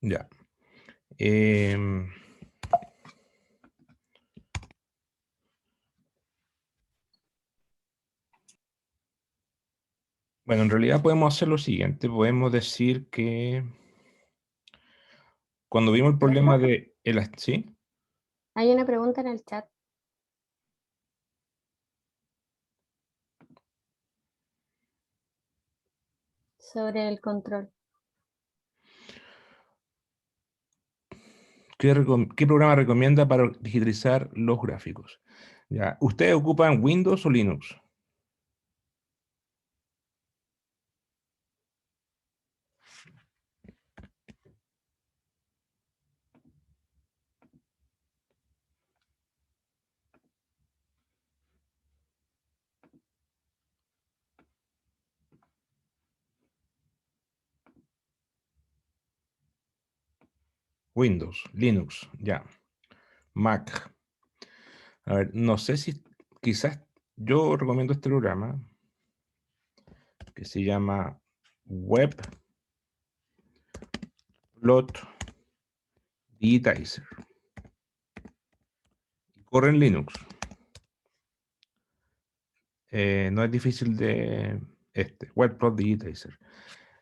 Ya. Em, bueno, en realidad podemos hacer lo siguiente. Podemos decir que cuando vimos el problema Profe, de... ¿Sí? hay una pregunta en el chat sobre el control. ¿Qué programa recomienda para digitalizar los gráficos? Ya. ¿Ustedes ocupan Windows o Linux? Windows, Linux, ya. Mac. A ver, no sé si quizás yo recomiendo este programa que se llama WebPlot Digitizer. Corre en Linux. No es difícil de WebPlot Digitizer.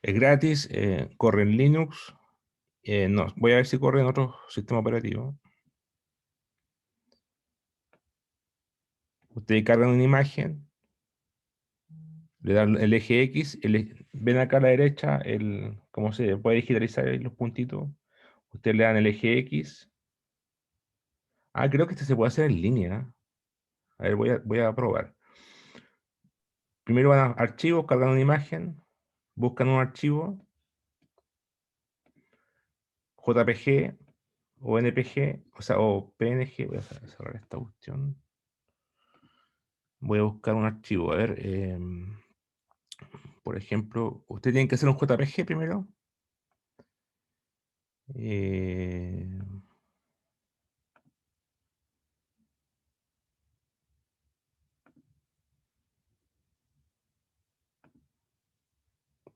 Es gratis, corre en Linux. No, voy a ver si corre en otro sistema operativo. Ustedes cargan una imagen, le dan el eje X, ven acá a la derecha cómo se puede digitalizar ahí los puntitos. Ustedes le dan el eje X. Ah, creo que este se puede hacer en línea. A ver, voy a probar. Primero van a archivos, cargan una imagen, buscan un archivo, JPG o NPG, o sea, o PNG. Voy a cerrar esta cuestión. Voy a buscar un archivo. A ver, por ejemplo, usted tiene que hacer un JPG primero. Eh,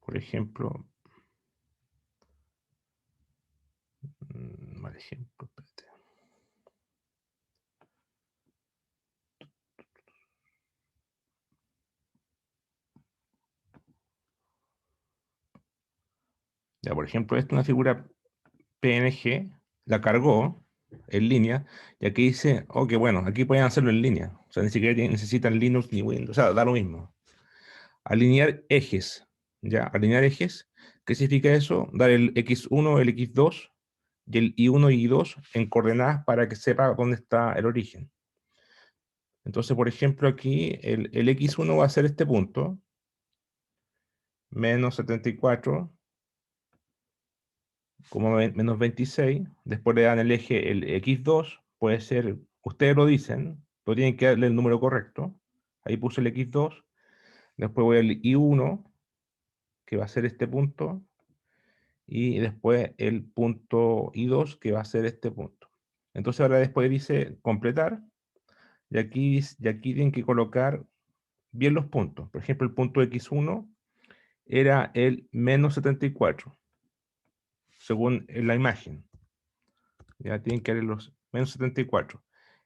por ejemplo, mal ejemplo, espérate. Ya, por ejemplo, esta es una figura PNG, la cargó en línea, y aquí dice, oh, que bueno, aquí pueden hacerlo en línea. O sea, ni siquiera necesitan Linux ni Windows, o sea, da lo mismo. Alinear ejes, ¿ya? Alinear ejes, ¿qué significa eso? Dar el X1, el X2 y el Y1 y Y2 en coordenadas para que sepa dónde está el origen. Entonces, por ejemplo, aquí el X1 va a ser este punto, menos 74, como menos 26. Después le dan el eje, el X2, puede ser, ustedes lo dicen, pero tienen que darle el número correcto. Ahí puse el X2. Después voy al Y1, que va a ser este punto. Y después el punto I2, que va a ser este punto. Entonces ahora después dice completar, y aquí tienen que colocar bien los puntos. Por ejemplo, el punto X1 era el menos 74, según la imagen. Ya tienen que dar los menos 74.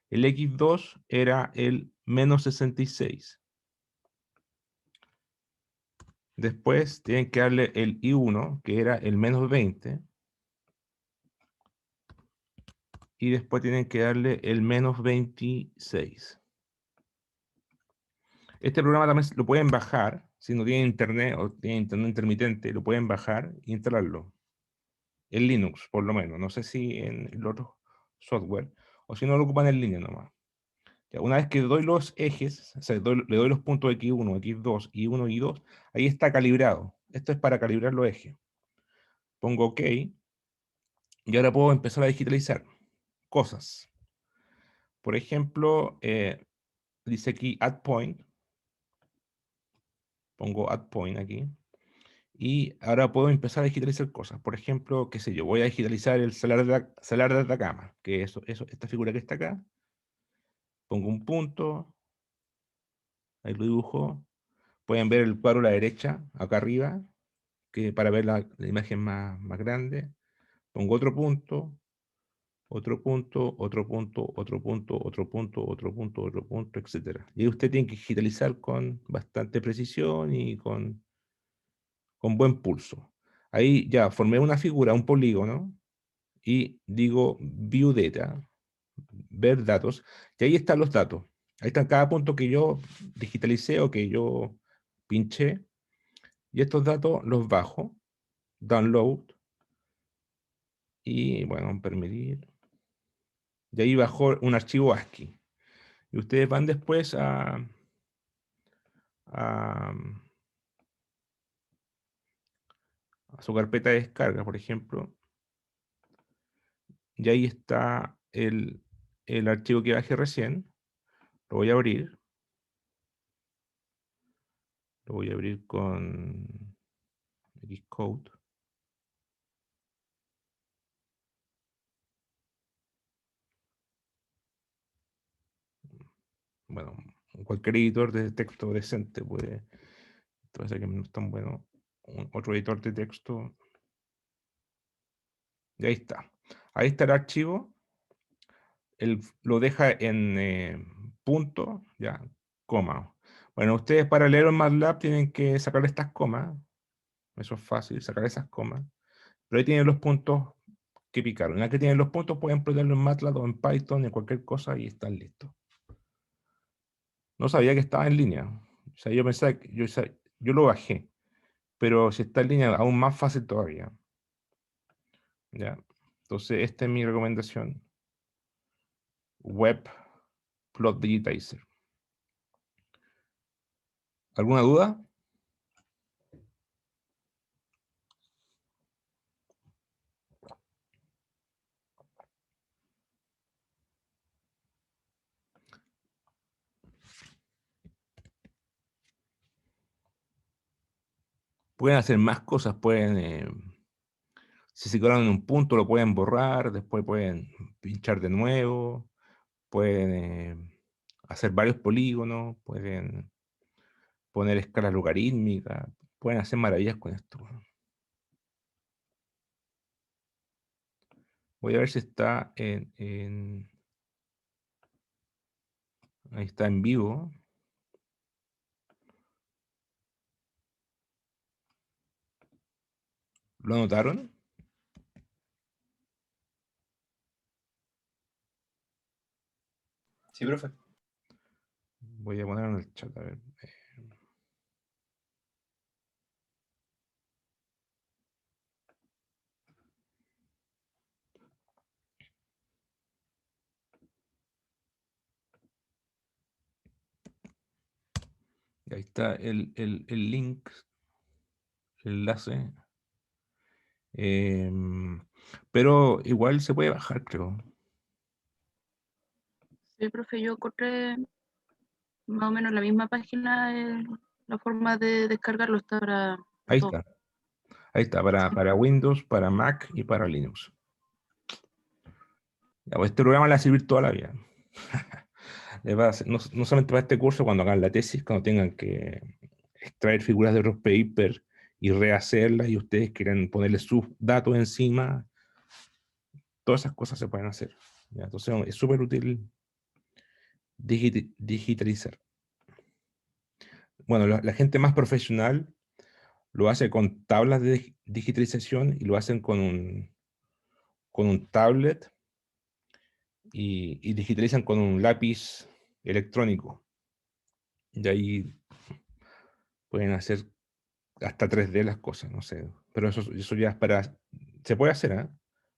El X2 era el menos 66. Después tienen que darle el I1, que era el menos 20. Y después tienen que darle el menos 26. Este programa también lo pueden bajar, si no tienen internet o tienen internet intermitente, lo pueden bajar e instalarlo. En Linux, por lo menos. No sé si en el otro software, o si no lo ocupan en línea nomás. Ya, una vez que doy los ejes, o sea, le doy los puntos X1, X2, Y1 y Y2, ahí está calibrado. Esto es para calibrar los ejes. Pongo OK y ahora puedo empezar a digitalizar cosas. Por ejemplo, dice aquí Add Point. Pongo Add Point aquí. Y ahora puedo empezar a digitalizar cosas. Por ejemplo, qué sé yo, voy a digitalizar el salar de Atacama, que esta figura que está acá. Pongo un punto, ahí lo dibujo. Pueden ver el cuadro a la derecha, acá arriba, que para ver la imagen más grande. pongo otro punto, otro punto, otro punto, otro punto, otro punto, otro punto, otro punto, etc. Y usted tiene que digitalizar con bastante precisión y con buen pulso. Ahí ya formé una figura, un polígono, y digo View Data, ver datos, y ahí están los datos. Ahí está cada punto que yo digitalicé o que yo pinché, y estos datos los bajo, download, y bueno, permitir. Y ahí bajó un archivo ASCII. Y ustedes van después a, a su carpeta de descarga, por ejemplo, y ahí está el archivo que bajé recién. Lo voy a abrir. Lo voy a abrir con Xcode. Bueno, cualquier editor de texto decente puede. Entonces, que no es tan bueno. Otro editor de texto. Y ahí está. Ahí está el archivo. Él lo deja en punto, ya, coma. Bueno, ustedes para leerlo en MATLAB tienen que sacar estas comas. Eso es fácil, sacar esas comas. Pero ahí tienen los puntos que picaron. En la que tienen los puntos pueden ponerlo en MATLAB o en Python, en cualquier cosa y están listos. No sabía que estaba en línea. O sea, yo pensaba que yo lo bajé. Pero si está en línea, aún más fácil todavía. ¿Ya? Entonces, esta es mi recomendación. Web Plot Digitizer. ¿Alguna duda? Pueden hacer más cosas. Pueden, si se quedaron en un punto, lo pueden borrar. Después pueden pinchar de nuevo. Pueden hacer varios polígonos. Pueden poner escalas logarítmicas. Pueden hacer maravillas con esto. Voy a ver si está ahí está en vivo. ¿Lo anotaron? Sí, profe. Voy a poner en el chat, a ver. Ahí está el link, el enlace. Pero igual se puede bajar, creo. Sí, profe, yo encontré más o menos la misma página, la forma de descargarlo está para Ahí todo. está. Ahí está, para Windows, para Mac y para Linux. Ya, pues este programa le va a servir toda la vida. No solamente para este curso, cuando hagan la tesis, cuando tengan que extraer figuras de otros papers y rehacerlas y ustedes quieren ponerle sus datos encima, todas esas cosas se pueden hacer. ¿Ya? Entonces es súper útil digitalizar. Bueno, la gente más profesional lo hace con tablas de digitalización y lo hacen con un tablet y digitalizan con un lápiz electrónico. Y ahí pueden hacer hasta 3D las cosas, no sé. Pero eso ya es para. Se puede hacer, ¿eh?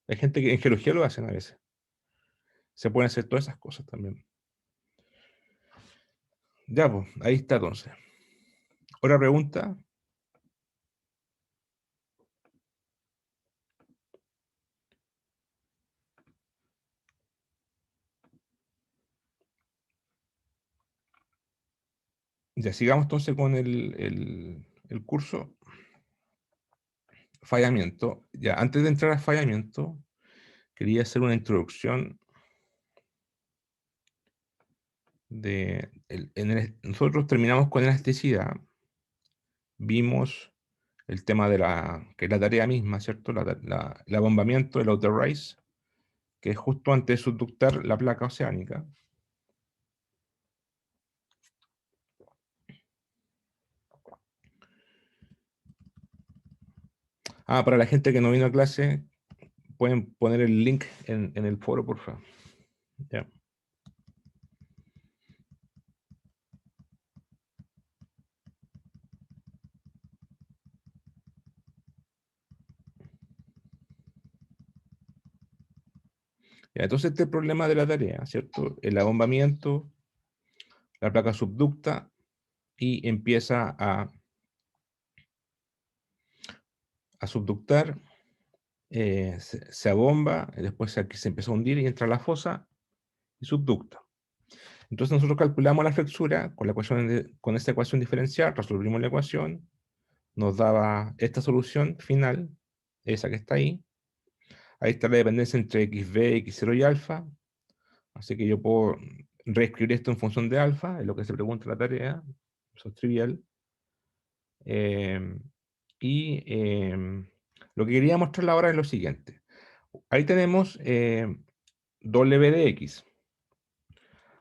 Hay gente que en geología lo hacen a veces. Se pueden hacer todas esas cosas también. Ya, pues, ahí está entonces. Otra pregunta. Ya sigamos entonces con el curso. Fallamiento. Ya, antes de entrar a fallamiento, quería hacer una introducción nosotros terminamos con elasticidad, vimos el tema de que es la tarea misma, ¿cierto? El abombamiento, el outer rise, que es justo antes de subductar la placa oceánica. Para la gente que no vino a clase, pueden poner el link en el foro, por favor. Ya. Ya, entonces este es el problema de la tarea, ¿cierto? El abombamiento, la placa subducta y empieza a subductar, se abomba, y después aquí se empieza a hundir y entra a la fosa y subducta. Entonces nosotros calculamos la flexura con, con esta ecuación diferencial, resolvimos la ecuación, nos daba esta solución final, esa que está ahí. Ahí está la dependencia entre xb, x0 y alfa. Así que yo puedo reescribir esto en función de alfa, es lo que se pregunta en la tarea, eso es trivial. Lo que quería mostrarle ahora es lo siguiente. Ahí tenemos w de x.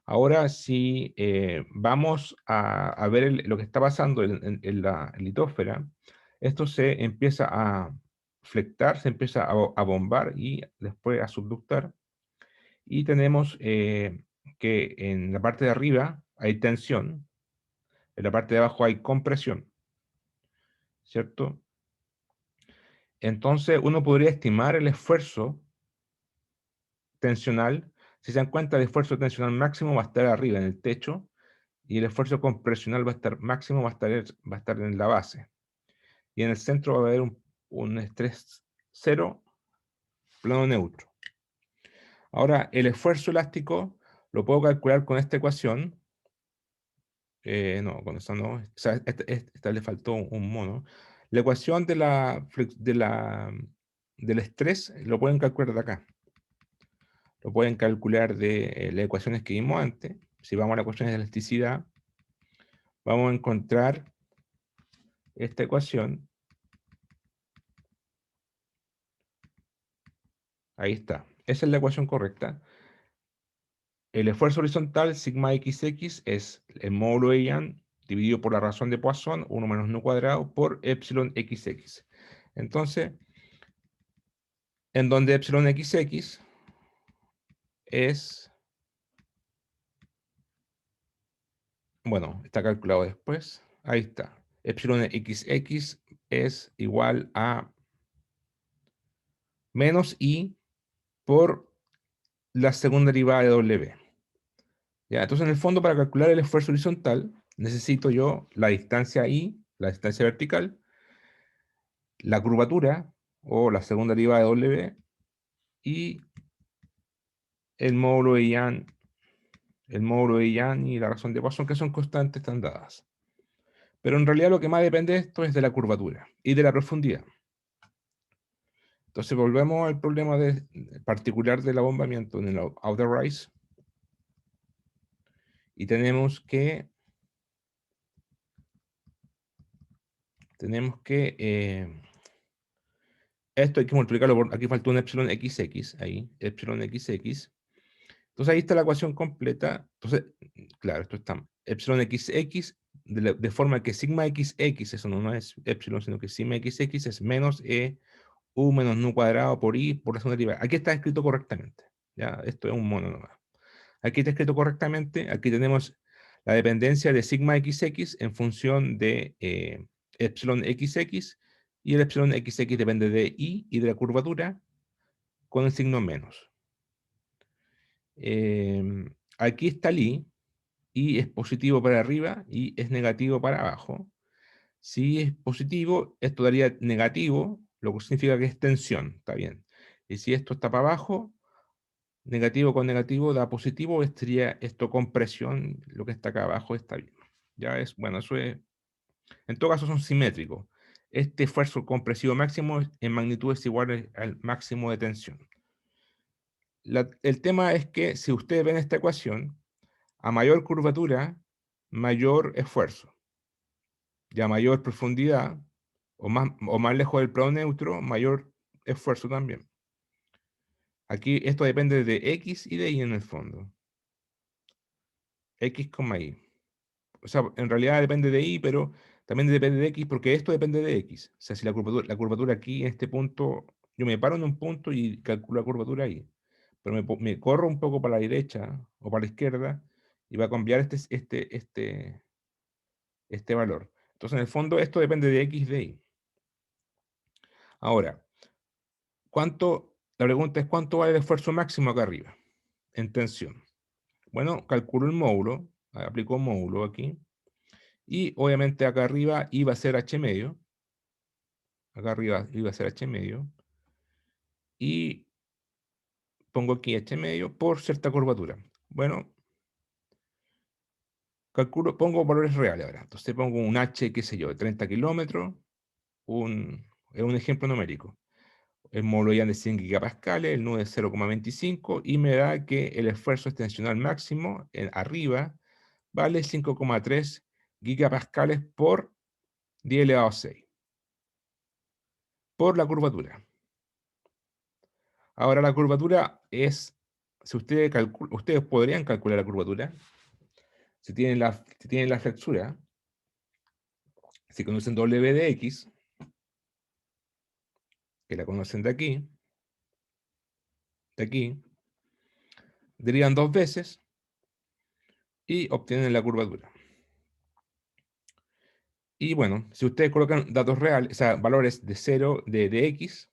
Ahora, si vamos a ver lo que está pasando en la litósfera, esto se empieza a flectar, se empieza a bombar y después a subductar. Y tenemos que en la parte de arriba hay tensión, en la parte de abajo hay compresión, ¿cierto? Entonces uno podría estimar el esfuerzo tensional. Si se dan cuenta, el esfuerzo tensional máximo va a estar arriba en el techo y el esfuerzo compresional va a estar máximo, va a estar en la base. Y en el centro va a haber un estrés cero, plano neutro. Ahora, el esfuerzo elástico lo puedo calcular con esta ecuación. No, con esa no. O sea, esta le faltó un mono. La ecuación del estrés lo pueden calcular de acá. Lo pueden calcular de las ecuaciones que vimos antes. Si vamos a las ecuaciones de elasticidad, vamos a encontrar esta ecuación. Ahí está. Esa es la ecuación correcta. El esfuerzo horizontal, sigma xx, es el módulo de Young dividido por la razón de Poisson, 1 menos nu cuadrado, por epsilon xx. Entonces, en donde epsilon xx es, bueno, está calculado después. Ahí está. Epsilon xx es igual a menos i por la segunda derivada de w. Ya, entonces, en el fondo, para calcular el esfuerzo horizontal, necesito yo la distancia i, la distancia vertical, la curvatura, o la segunda derivada de w, y el módulo de Young, y la razón de Poisson, que son constantes, están dadas. Pero en realidad lo que más depende de esto es de la curvatura y de la profundidad. Entonces volvemos al problema particular del abombamiento en el outer rise. Y tenemos que esto hay que multiplicarlo por, aquí faltó un epsilon xx, ahí, epsilon xx. Entonces ahí está la ecuación completa. Entonces, claro, esto está epsilon xx, de forma que sigma xx, eso no es epsilon, sino que sigma xx es menos u menos nu cuadrado por i por la segunda derivada. Aquí está escrito correctamente. Ya, esto es un mono nomás. Aquí está escrito correctamente. Aquí tenemos la dependencia de sigma xx en función de epsilon xx, y el epsilon xx depende de i y de la curvatura con el signo menos. Aquí está el i es positivo para arriba y es negativo para abajo. Si es positivo, esto daría negativo, lo que significa que es tensión, está bien. Y si esto está para abajo, negativo con negativo da positivo, estaría esto con presión, lo que está acá abajo está bien. Ya es, bueno, eso es, en todo caso son simétricos. Este esfuerzo compresivo máximo en magnitud es igual al máximo de tensión. El tema es que si ustedes ven esta ecuación, a mayor curvatura, mayor esfuerzo. Y a mayor profundidad, o más lejos del plano neutro, mayor esfuerzo también. Aquí esto depende de X y de Y en el fondo. X, Y. O sea, en realidad depende de Y, pero también depende de X porque esto depende de X. O sea, si la curvatura aquí en este punto, yo me paro en un punto y calculo la curvatura ahí. Pero me corro un poco para la derecha o para la izquierda y va a cambiar este valor. Entonces, en el fondo, esto depende de X de Y. Ahora, la pregunta es ¿cuánto vale el esfuerzo máximo acá arriba en tensión? Bueno, calculo el módulo, aplico un módulo aquí, y obviamente acá arriba iba a ser H medio, acá arriba iba a ser H medio, y pongo aquí H medio por cierta curvatura. Bueno, pongo valores reales ahora. Entonces pongo un H, qué sé yo, de 30 kilómetros, es un ejemplo numérico. El módulo ya de 100 gigapascales, el nudo es 0,25 y me da que el esfuerzo extensional máximo arriba vale 5,3 gigapascales por 10 elevado a 6 por la curvatura. Ahora la curvatura es, si ustedes podrían calcular la curvatura, si tienen la flexura, si conocen W de X, que la conocen de aquí, derivan dos veces y obtienen la curvatura. Y bueno, si ustedes colocan datos reales, o sea, valores de 0 de X,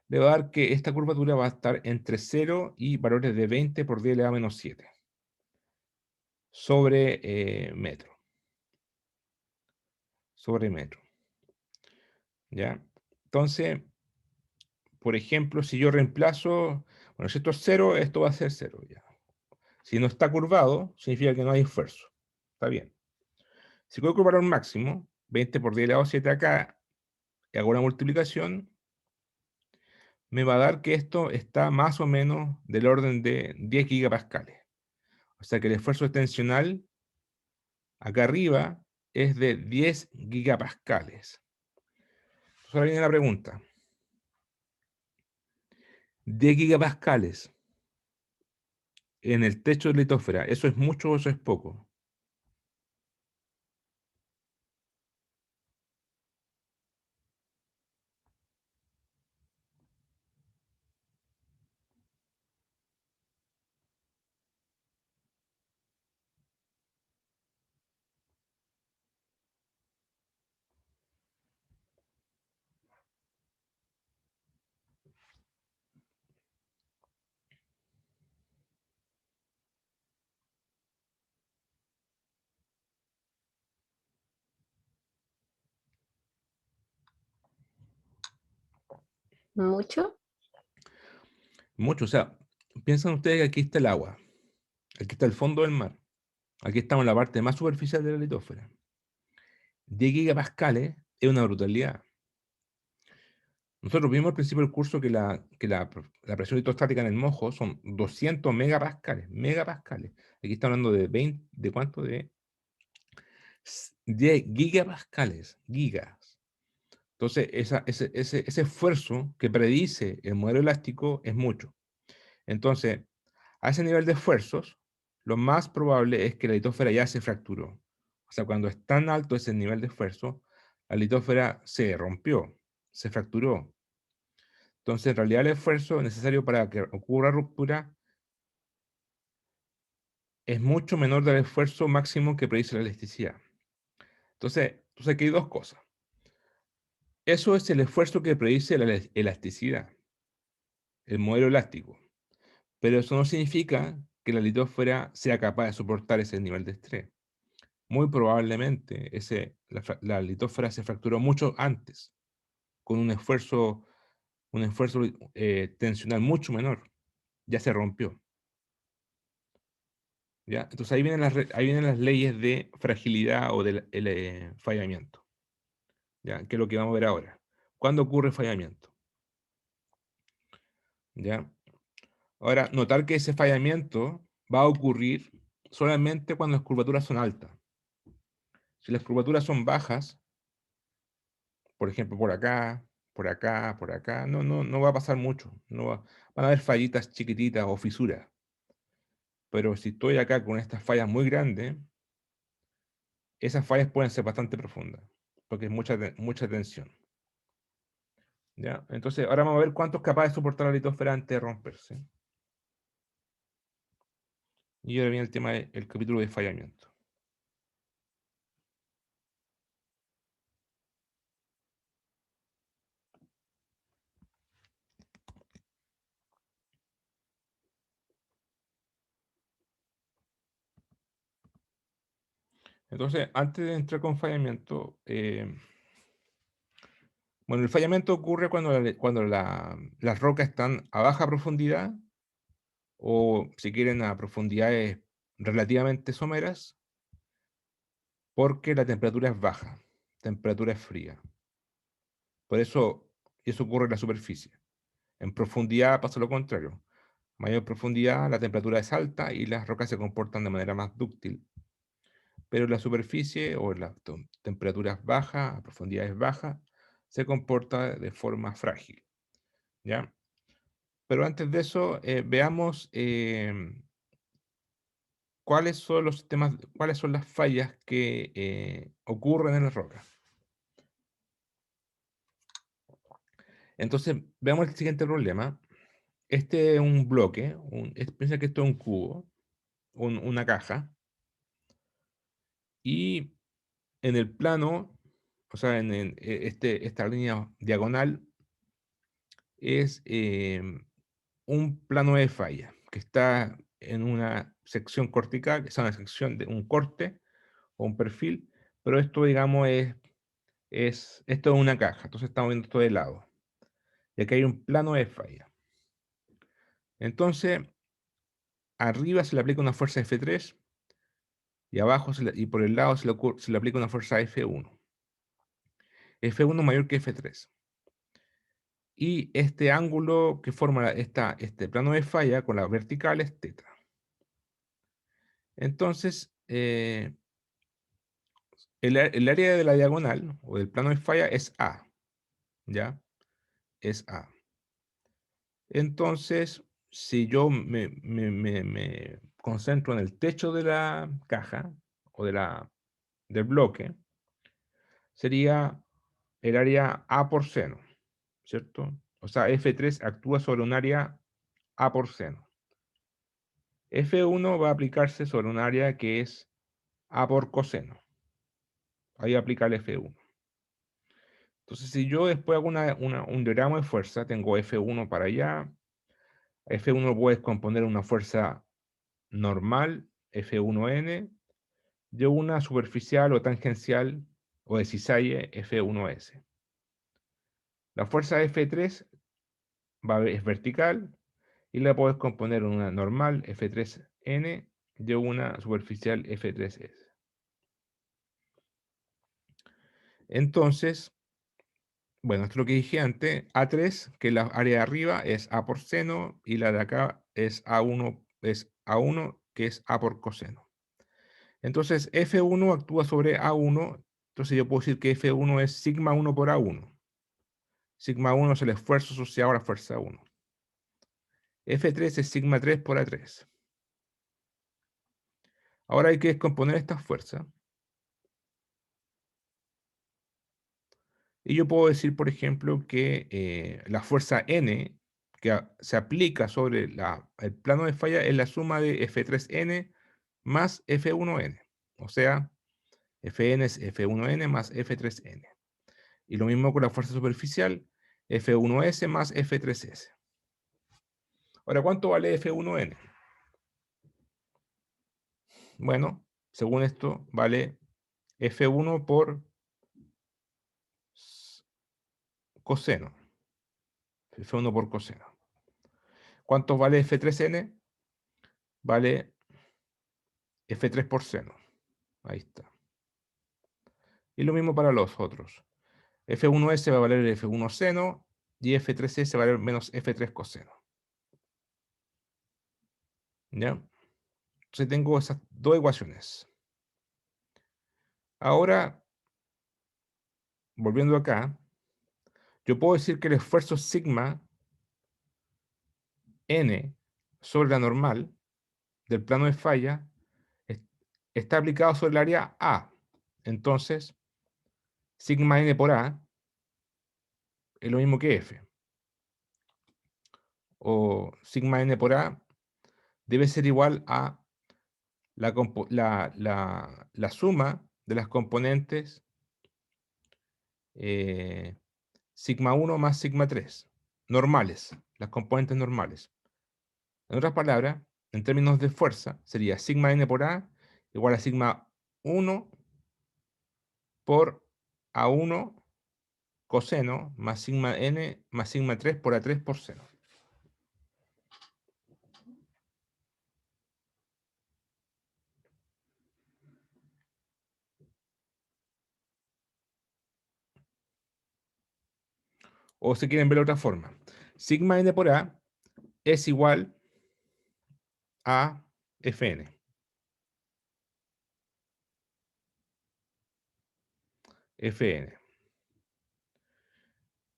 le va a dar que esta curvatura va a estar entre 0 y valores de 20 por 10 elevado a menos 7 sobre metro. Sobre metro. ¿Ya? Entonces, por ejemplo, si yo reemplazo, bueno, si esto es 0, esto va a ser 0. Ya. Si no está curvado, significa que no hay esfuerzo. Está bien. Si coloco el valor máximo, 20 por 10 elevado a 7 acá, y hago una multiplicación, me va a dar que esto está más o menos del orden de 10 gigapascales. O sea que el esfuerzo tensional acá arriba es de 10 gigapascales. Entonces ahora viene la pregunta. 10 gigapascales en el techo de la litósfera, ¿eso es mucho o eso es poco? ¿Mucho? Mucho, o sea, piensan ustedes que aquí está el agua, aquí está el fondo del mar, aquí estamos en la parte más superficial de la litósfera. 10 gigapascales es una brutalidad. Nosotros vimos al principio del curso que la presión litostática en el mojo son 200 megapascales, megapascales. Aquí está hablando de 20, ¿de cuánto? De 10 gigapascales, gigas. Entonces, ese esfuerzo que predice el modelo elástico es mucho. Entonces, a ese nivel de esfuerzos, lo más probable es que la litósfera ya se fracturó. O sea, cuando es tan alto ese nivel de esfuerzo, la litósfera se rompió, se fracturó. Entonces, en realidad el esfuerzo necesario para que ocurra ruptura es mucho menor del esfuerzo máximo que predice la elasticidad. Entonces aquí hay dos cosas. Eso es el esfuerzo que predice la elasticidad, el modelo elástico. Pero eso no significa que la litósfera sea capaz de soportar ese nivel de estrés. Muy probablemente la litósfera se fracturó mucho antes, con un esfuerzo tensional mucho menor. Ya se rompió. ¿Ya? Entonces ahí vienen las leyes de fragilidad o del fallamiento. ¿Ya? Que es lo que vamos a ver ahora. ¿Cuándo ocurre fallamiento? ¿Ya? Ahora, notar que ese fallamiento va a ocurrir solamente cuando las curvaturas son altas. Si las curvaturas son bajas, por ejemplo, por acá, por acá, por acá, no va a pasar mucho. Van a haber fallitas chiquititas o fisuras. Pero si estoy acá con estas fallas muy grandes, esas fallas pueden ser bastante profundas, porque es mucha tensión. ¿Ya? Entonces, ahora vamos a ver cuánto es capaz de soportar la litosfera antes de romperse. Y ahora viene el tema del capítulo de fallamiento. Entonces, antes de entrar con fallamiento, bueno, el fallamiento ocurre cuando las rocas están a baja profundidad o, si quieren, a profundidades relativamente someras, porque la temperatura es baja, temperatura es fría. Por eso, eso ocurre en la superficie. En profundidad pasa lo contrario. Mayor profundidad, la temperatura es alta y las rocas se comportan de manera más dúctil. Pero en la superficie o en las temperaturas bajas, a profundidades bajas, se comporta de forma frágil. ¿Ya? Pero antes de eso, veamos cuáles son los sistemas, cuáles son las fallas que ocurren en las rocas. Entonces, veamos el siguiente problema. Este es un bloque, piensa que esto es un cubo, una caja, y en el plano, o sea, esta línea diagonal es un plano de falla que está en una sección cortical, que es una sección de un corte o un perfil, pero esto, digamos, esto es una caja, entonces estamos viendo esto de lado. Y aquí hay un plano de falla. Entonces, arriba se le aplica una fuerza F3 y abajo y por el lado se le aplica una fuerza F1. F1 mayor que F3. Y este ángulo que forma este plano de falla con la vertical es θ. Entonces, el área de la diagonal o del plano de falla es A, ¿ya? Es A. Entonces, si yo me concentro en el techo de la caja o del bloque, sería el área A por seno, ¿cierto? O sea, F3 actúa sobre un área A por seno. F1 va a aplicarse sobre un área que es A por coseno. Ahí aplica el F1. Entonces, si yo después hago un diagrama de fuerza, tengo F1 para allá. F1 lo puedes componer en una fuerza normal, F1N, de una superficial o tangencial o de cisalle, F1S. La fuerza F3 es vertical y la puedes componer en una normal, F3N, de una superficial, F3S. Entonces, bueno, esto es lo que dije antes. A3, que la área de arriba es A por seno, y la de acá es A1, que es A por coseno. Entonces, F1 actúa sobre A1, entonces yo puedo decir que F1 es sigma 1 por A1. Sigma 1 es el esfuerzo asociado a la fuerza 1. F3 es sigma 3 por A3. Ahora hay que descomponer estas fuerzas. Y yo puedo decir, por ejemplo, que la fuerza N que se aplica sobre el plano de falla es la suma de F3N más F1N. O sea, Fn es F1N más F3N. Y lo mismo con la fuerza superficial, F1S más F3S. Ahora, ¿cuánto vale F1N? Bueno, según esto, vale F1 por coseno. F1 por coseno. ¿Cuánto vale F3N? Vale F3 por seno. Ahí está. Y lo mismo para los otros. F1S va a valer F1 seno y F3S va a valer menos F3 coseno. ¿Ya? Entonces tengo esas dos ecuaciones. Ahora, volviendo acá, yo puedo decir que el esfuerzo sigma n sobre la normal del plano de falla es- está aplicado sobre el área A. Entonces, sigma n por A es lo mismo que F. O sigma n por A debe ser igual a la suma de las componentes sigma 1 más sigma 3, normales, las componentes normales. En otras palabras, en términos de fuerza, sería sigma n por A igual a sigma 1 por A1 coseno más sigma n más sigma 3 por A3 por seno. O si quieren ver de otra forma, sigma n por A es igual a Fn. Fn.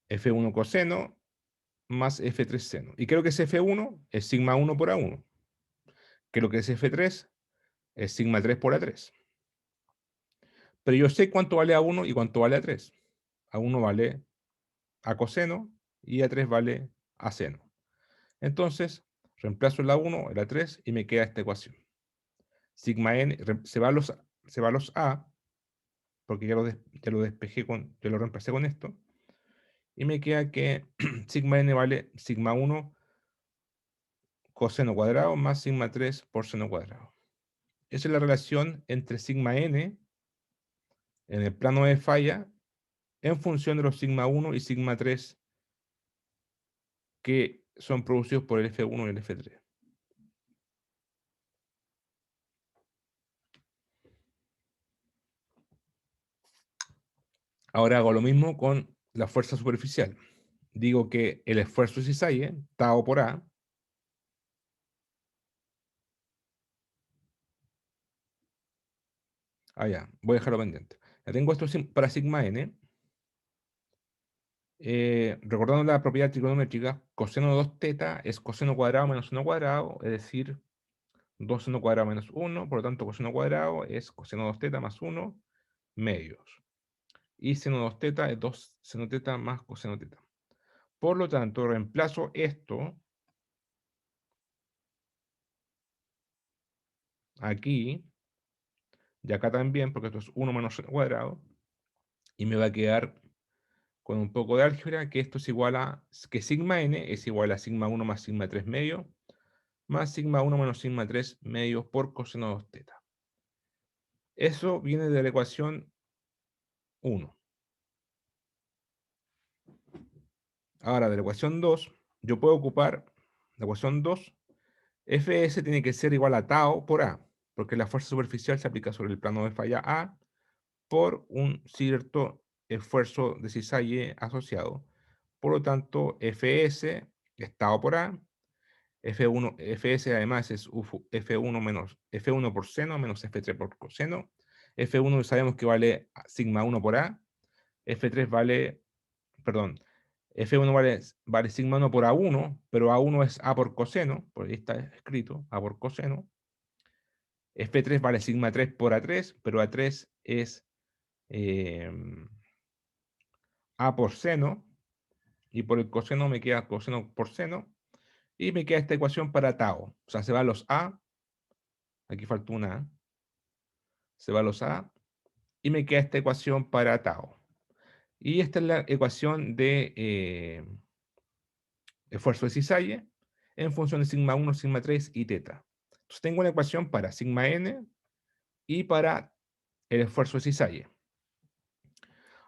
F1 coseno más F3 seno. Y creo que ese F1 es sigma 1 por A1. Creo que ese F3 es sigma 3 por A3. Pero yo sé cuánto vale A1 y cuánto vale A3. A1 vale A coseno y A3 vale A seno. Entonces, reemplazo el A1, el A3 y me queda esta ecuación. Sigma n se va a los A, porque ya lo despejé ya lo reemplacé con esto. Y me queda que sigma n vale sigma 1 coseno cuadrado más sigma 3 por seno cuadrado. Esa es la relación entre sigma n en el plano de falla en función de los sigma 1 y sigma 3 que son producidos por el F1 y el F3. Ahora hago lo mismo con la fuerza superficial. Digo que el esfuerzo cisalle, tau por A, ya, voy a dejarlo pendiente. Ya tengo esto para sigma n. Recordando la propiedad trigonométrica, coseno de 2 teta es coseno cuadrado menos seno cuadrado, es decir, 2 seno cuadrado menos 1, por lo tanto coseno cuadrado es coseno de 2 teta más 1 medios. Y seno de 2 teta es 2 seno teta más coseno teta. Por lo tanto, reemplazo esto aquí y acá también, porque esto es 1 menos seno cuadrado, y me va a quedar con un poco de álgebra que esto es igual a, que sigma n es igual a sigma 1 más sigma 3 medio, más sigma 1 menos sigma 3 medios por coseno de 2 teta. Eso viene de la ecuación 1. Ahora, de la ecuación 2, yo puedo ocupar la ecuación 2. Fs tiene que ser igual a tau por A, porque la fuerza superficial se aplica sobre el plano de falla A por un cierto esfuerzo de cisalle asociado. Por lo tanto, Fs es tau por A. Fs además es F1 menos F1 por seno menos F3 por coseno. F1 sabemos que vale sigma 1 por A. F3 vale, perdón, F1 vale sigma 1 por A1, pero A1 es A por coseno, por ahí está escrito, A por coseno. F3 vale sigma 3 por A3, pero A3 es A por seno, y por el coseno me queda coseno por seno, y me queda esta ecuación para tau. O sea, se va a los A, aquí falta una A, se va a los A, y me queda esta ecuación para tau. Y esta es la ecuación de esfuerzo de cisalle en función de sigma 1, sigma 3 y teta. Entonces tengo una ecuación para sigma n y para el esfuerzo de cisalle.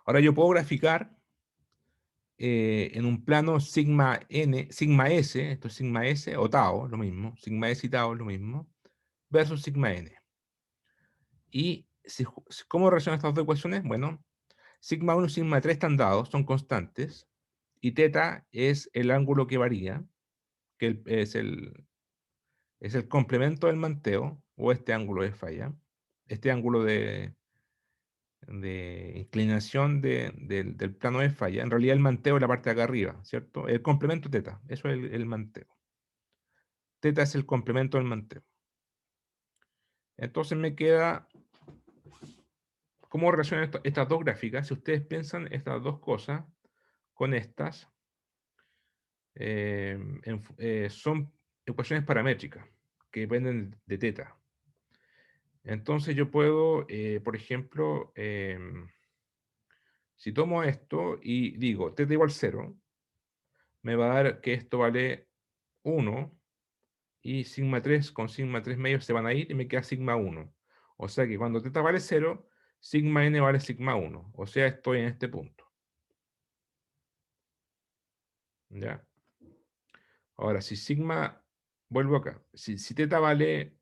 Ahora yo puedo graficar en un plano sigma n, sigma s, esto es sigma s o tau, lo mismo, sigma s y tau lo mismo, versus sigma n. Y ¿cómo relaciono estas dos ecuaciones? Bueno, sigma 1 y sigma 3 están dados, son constantes, y teta es el ángulo que varía, que es el complemento del manteo, o este ángulo de falla, este ángulo de de inclinación del plano de falla, en realidad el manteo es la parte de acá arriba, ¿cierto? El complemento teta, eso es el manteo. Teta es el complemento del manteo. Entonces me queda, ¿cómo relacionan estas dos gráficas? Si ustedes piensan estas dos cosas con estas, son ecuaciones paramétricas que dependen de teta. Entonces yo puedo, por ejemplo, si tomo esto y digo teta igual 0, me va a dar que esto vale 1 y sigma 3 con sigma 3 medios se van a ir y me queda sigma 1. O sea que cuando teta vale 0, sigma n vale sigma 1. O sea, estoy en este punto. ¿Ya? Ahora, si sigma, vuelvo acá. Si teta vale,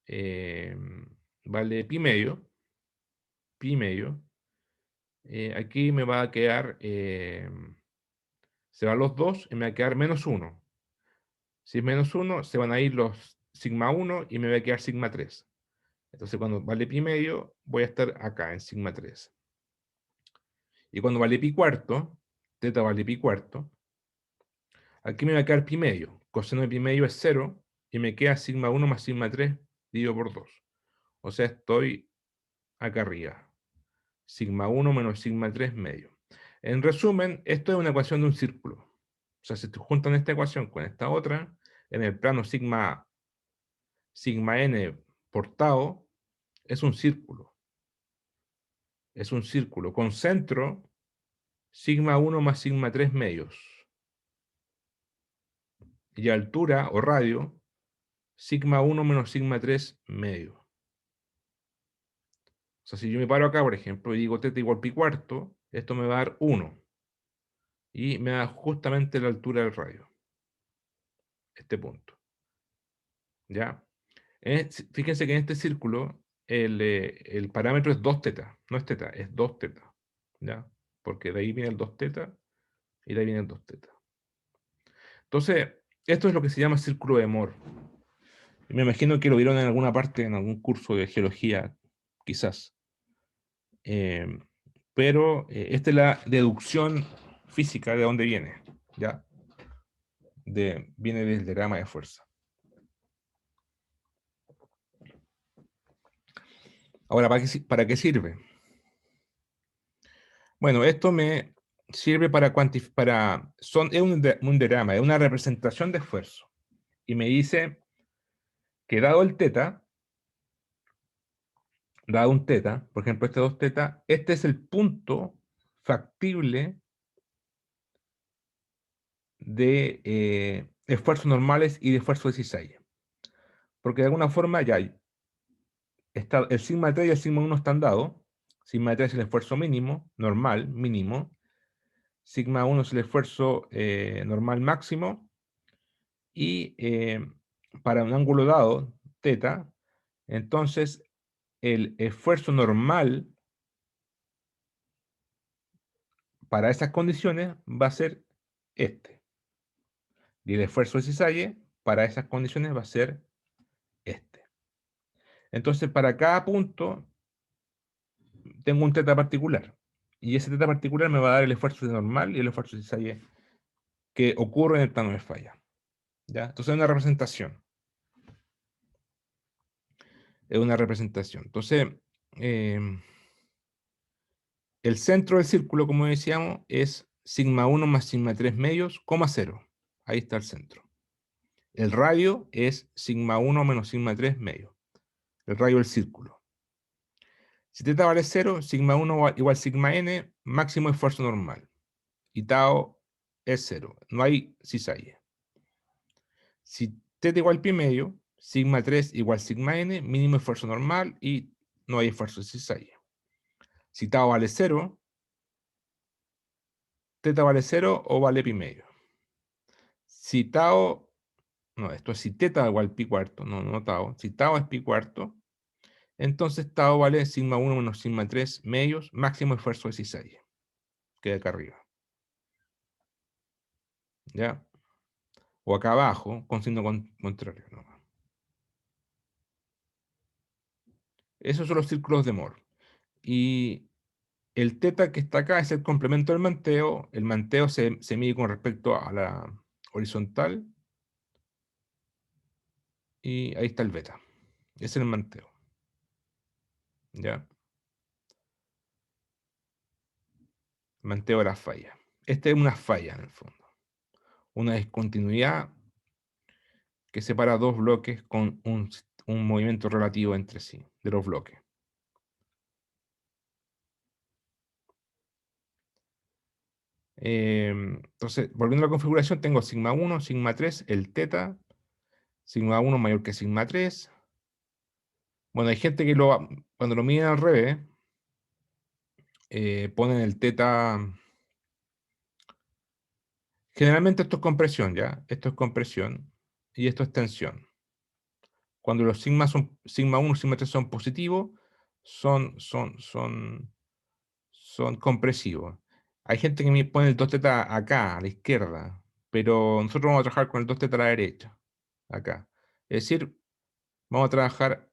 eh, vale pi medio, aquí me va a quedar, se van los dos y me va a quedar menos 1. Si es menos 1, se van a ir los sigma 1 y me va a quedar sigma 3. Entonces, cuando vale pi medio, voy a estar acá en sigma 3. Y cuando vale pi cuarto, teta vale pi cuarto, aquí me va a quedar pi medio. Coseno de pi medio es 0 y me queda sigma 1 más sigma 3 dividido por 2. O sea, estoy acá arriba. Sigma 1 menos sigma 3 medio. En resumen, esto es una ecuación de un círculo. O sea, si te juntan esta ecuación con esta otra, en el plano sigma n por tau, es un círculo. Es un círculo con centro sigma 1 más sigma 3 medios. Y altura o radio, sigma 1 menos sigma 3 medio. O sea, si yo me paro acá, por ejemplo, y digo teta igual pi cuarto, esto me va a dar 1. Y me da justamente la altura del radio. Este punto. ¿Ya? Fíjense que en este círculo el parámetro es 2 teta. No es teta, es 2 teta. ¿Ya? Porque de ahí viene el 2 teta y de ahí viene el 2 teta. Entonces, esto es lo que se llama círculo de Moore. Me imagino que lo vieron en alguna parte, en algún curso de geología, quizás. Eh, pero esta es la deducción física de dónde viene. ¿Ya? Viene del diagrama de fuerza. Ahora, ¿para qué sirve? Bueno, esto me sirve para cuantificar, es un diagrama, es una representación de esfuerzo. Y me dice que dado el teta, dado un teta, por ejemplo, este 2 teta, este es el punto factible de esfuerzos normales y de esfuerzos de cizalla. Porque de alguna forma ya está, el sigma 3 y el sigma 1 están dados. Sigma 3 es el esfuerzo mínimo, normal, mínimo. Sigma 1 es el esfuerzo normal máximo. Y para un ángulo dado, teta, entonces el esfuerzo normal para esas condiciones va a ser este. Y el esfuerzo de cisalle para esas condiciones va a ser este. Entonces, para cada punto tengo un teta particular. Y ese teta particular me va a dar el esfuerzo normal y el esfuerzo de cisalle que ocurre en el plano de falla. ¿Ya? Entonces es una representación. Es una representación. Entonces, el centro del círculo, como decíamos, es sigma 1 más sigma 3 medios, coma 0. Ahí está el centro. El radio es sigma 1 menos sigma 3 medios. El radio del círculo. Si teta vale 0, sigma 1 igual sigma n, máximo esfuerzo normal. Y tau es 0. No hay cisalle. Si teta igual pi medio, sigma 3 igual sigma n, mínimo esfuerzo normal y no hay esfuerzo de cisalle. Si tau vale 0, teta vale 0 o vale pi medio. Si tau, no, esto es si teta igual pi cuarto, no tau. Si tau es pi cuarto, entonces tau vale sigma 1 menos sigma 3 medios, máximo esfuerzo de cisalle. Queda acá arriba. ¿Ya? O acá abajo, con signo contrario. ¿No? Esos son los círculos de Moore. Y el teta que está acá es el complemento del manteo. El manteo se mide con respecto a la horizontal. Y ahí está el beta. Ese es el manteo. ¿Ya? Manteo de la falla. Esta es una falla en el fondo. Una discontinuidad que separa dos bloques con un movimiento relativo entre sí, de los bloques. Entonces, volviendo a la configuración, tengo sigma 1, sigma 3, el teta, sigma 1 mayor que sigma 3. Bueno, hay gente que cuando lo miden al revés, ponen el teta. Generalmente esto es compresión, ¿ya? Esto es compresión y esto es tensión. Cuando los sigma 1 y sigma 3 son positivos, son compresivos. Hay gente que me pone el 2 teta acá, a la izquierda, pero nosotros vamos a trabajar con el 2 teta a la derecha, acá. Es decir, vamos a trabajar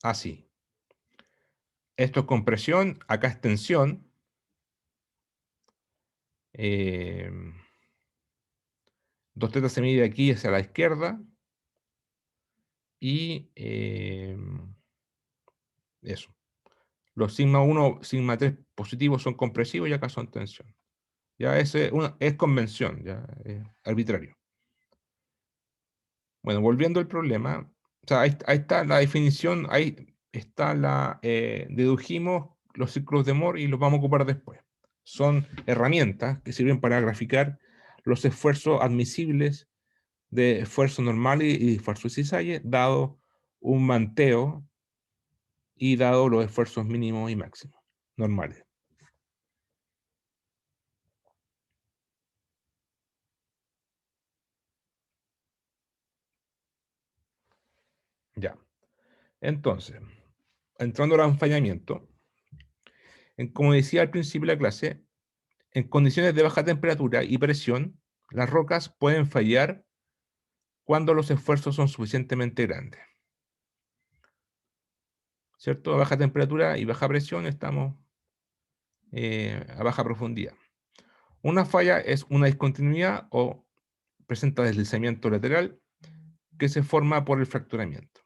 así. Esto es compresión, acá es tensión. 2 teta se mide aquí hacia la izquierda y eso. Los sigma 1, sigma 3 positivos son compresivos y acá son tensión. Ya es convención, ya es arbitrario. Bueno, volviendo al problema, o sea, ahí está la definición, ahí está dedujimos los círculos de Moore y los vamos a ocupar después. Son herramientas que sirven para graficar los esfuerzos admisibles de esfuerzo normal y esfuerzo cisalle, dado un manteo y dado los esfuerzos mínimos y máximos normales. Ya. Entonces, entrando al enfallamiento, como decía al principio de la clase, en condiciones de baja temperatura y presión, las rocas pueden fallar cuando los esfuerzos son suficientemente grandes. ¿Cierto? A baja temperatura y baja presión estamos a baja profundidad. Una falla es una discontinuidad o presenta deslizamiento lateral que se forma por el fracturamiento.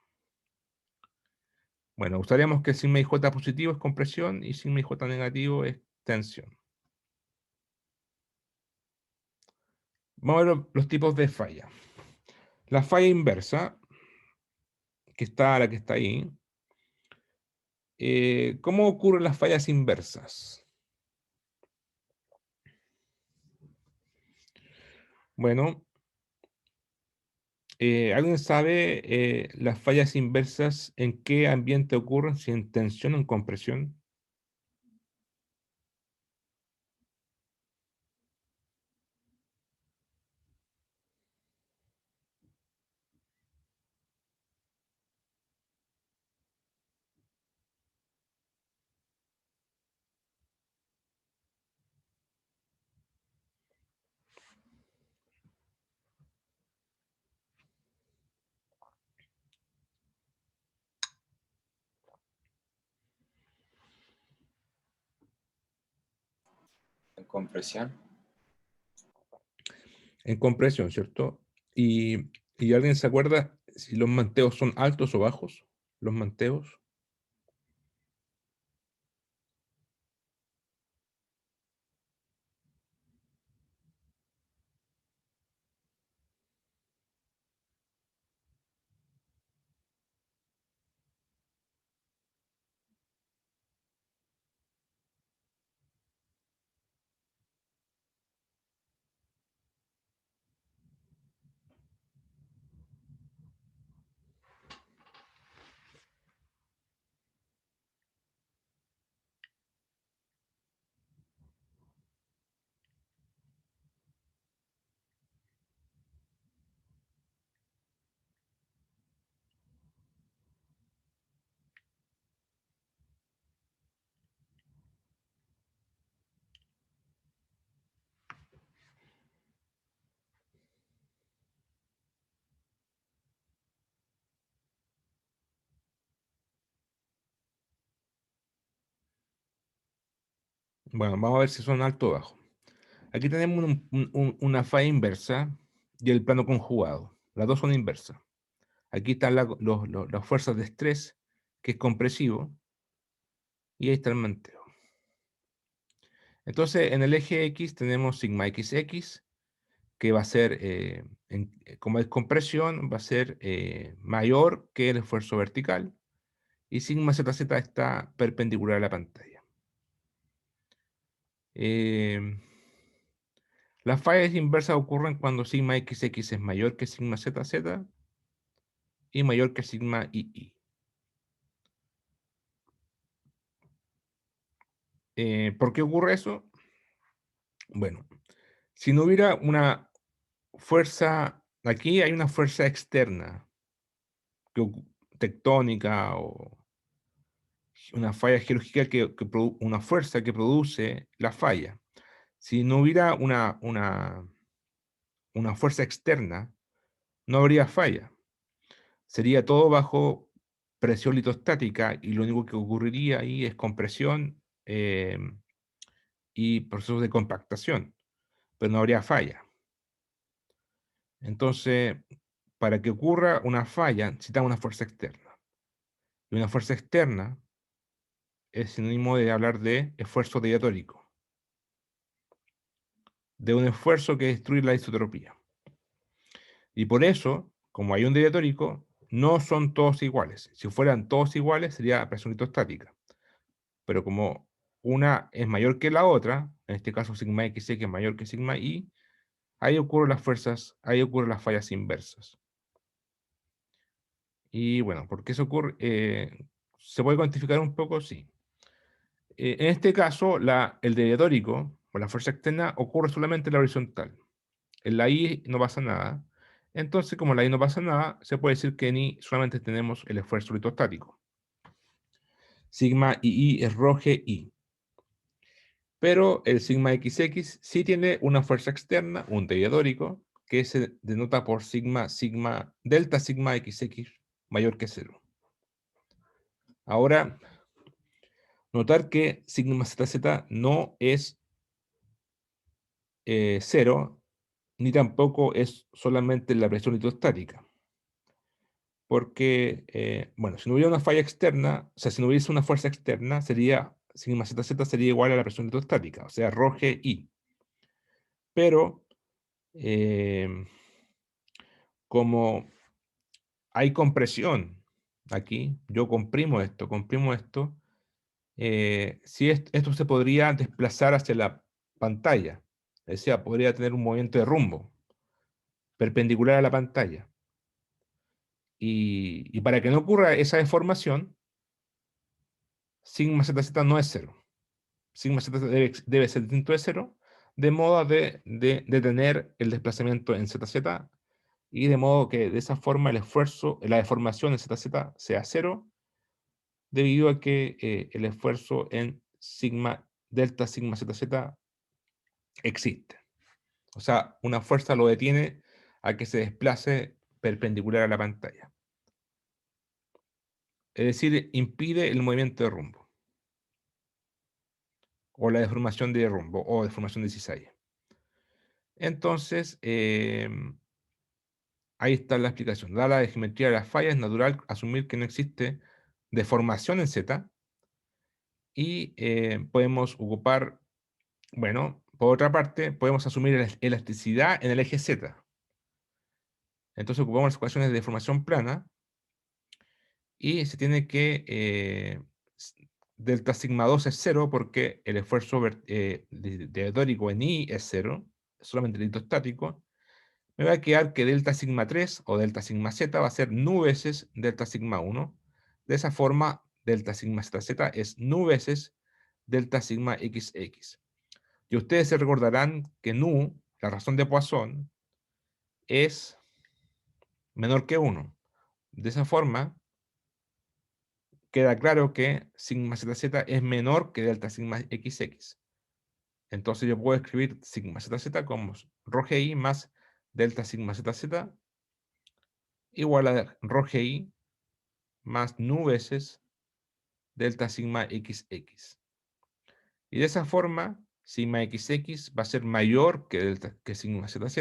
Bueno, usaríamos que sigma IJ positivo es compresión y sigma IJ negativo es tensión. Vamos a ver los tipos de falla. La falla inversa, la que está ahí. ¿Cómo ocurren las fallas inversas? Bueno, ¿alguien sabe las fallas inversas en qué ambiente ocurren? ¿Si en tensión o en compresión? Compresión. En compresión, ¿cierto? ¿Y alguien se acuerda si los manteos son altos o bajos? Los manteos. Bueno, vamos a ver si son alto o bajo. Aquí tenemos una falla inversa y el plano conjugado. Las dos son inversas. Aquí están las fuerzas de estrés, que es compresivo, y ahí está el manteo. Entonces, en el eje X tenemos sigma XX, que va a ser, como es compresión, va a ser mayor que el esfuerzo vertical, y sigma ZZ está perpendicular a la pantalla. Las fallas inversas ocurren cuando sigma XX es mayor que sigma ZZ y mayor que sigma II. ¿Por qué ocurre eso? Bueno, si no hubiera una fuerza, aquí hay una fuerza externa, tectónica o una falla geológica, una fuerza que produce la falla. Si no hubiera una fuerza externa, no habría falla. Sería todo bajo presión litostática y lo único que ocurriría ahí es compresión y procesos de compactación, pero no habría falla. Entonces, para que ocurra una falla, necesitamos una fuerza externa. Y una fuerza externa es sinónimo de hablar de esfuerzo diatórico, de un esfuerzo que destruye la isotropía. Y por eso, como hay un diatórico, no son todos iguales. Si fueran todos iguales, sería presión litostática. Pero como una es mayor que la otra, en este caso sigma X es mayor que sigma Y, ahí ocurren ahí ocurren las fallas inversas. Y bueno, ¿por qué eso ocurre? ¿Se puede cuantificar un poco? Sí. En este caso, el diatórico, o la fuerza externa, ocurre solamente en la horizontal. En la I no pasa nada. Entonces, como en la I no pasa nada, se puede decir que en I solamente tenemos el esfuerzo litostático. Sigma II es rho g I. Pero el sigma XX sí tiene una fuerza externa, un diatórico, que se denota por delta sigma XX mayor que 0. Ahora, notar que sigma ZZ no es 0, ni tampoco es solamente la presión litostática. Porque, bueno, si no hubiera una falla externa, o sea, si no hubiese una fuerza externa, sigma ZZ sería igual a la presión litostática, o sea, rho g I. Pero, como hay compresión aquí, yo comprimo esto, si esto se podría desplazar hacia la pantalla, es decir, podría tener un movimiento de rumbo perpendicular a la pantalla. Y para que no ocurra esa deformación, sigma ZZ no es 0. Sigma ZZ debe ser distinto de 0, de modo de detener el desplazamiento en ZZ, y de modo que de esa forma el esfuerzo, la deformación en ZZ sea 0, debido a que el esfuerzo en delta sigma ZZ existe. O sea, una fuerza lo detiene a que se desplace perpendicular a la pantalla. Es decir, impide el movimiento de rumbo, o la deformación de rumbo, o deformación de cizalla. Entonces, ahí está la explicación. Dada la geometría de las fallas, es natural asumir que no existe deformación en Z, y podemos ocupar, bueno, por otra parte, podemos asumir elasticidad en el eje Z. Entonces ocupamos las ecuaciones de deformación plana, y se tiene que delta sigma 2 es 0 porque el esfuerzo diatórico en I es 0, solamente el litostático. Me va a quedar que delta sigma 3 o delta sigma Z va a ser nu veces delta sigma 1. De esa forma, delta sigma ZZ es nu veces delta sigma XX. Y ustedes se recordarán que nu, la razón de Poisson, es menor que 1. De esa forma, queda claro que sigma ZZ es menor que delta sigma XX. Entonces yo puedo escribir sigma ZZ como rho GI más delta sigma ZZ igual a rho GI más nu veces delta sigma XX. Y de esa forma, sigma XX va a ser mayor que sigma ZZ.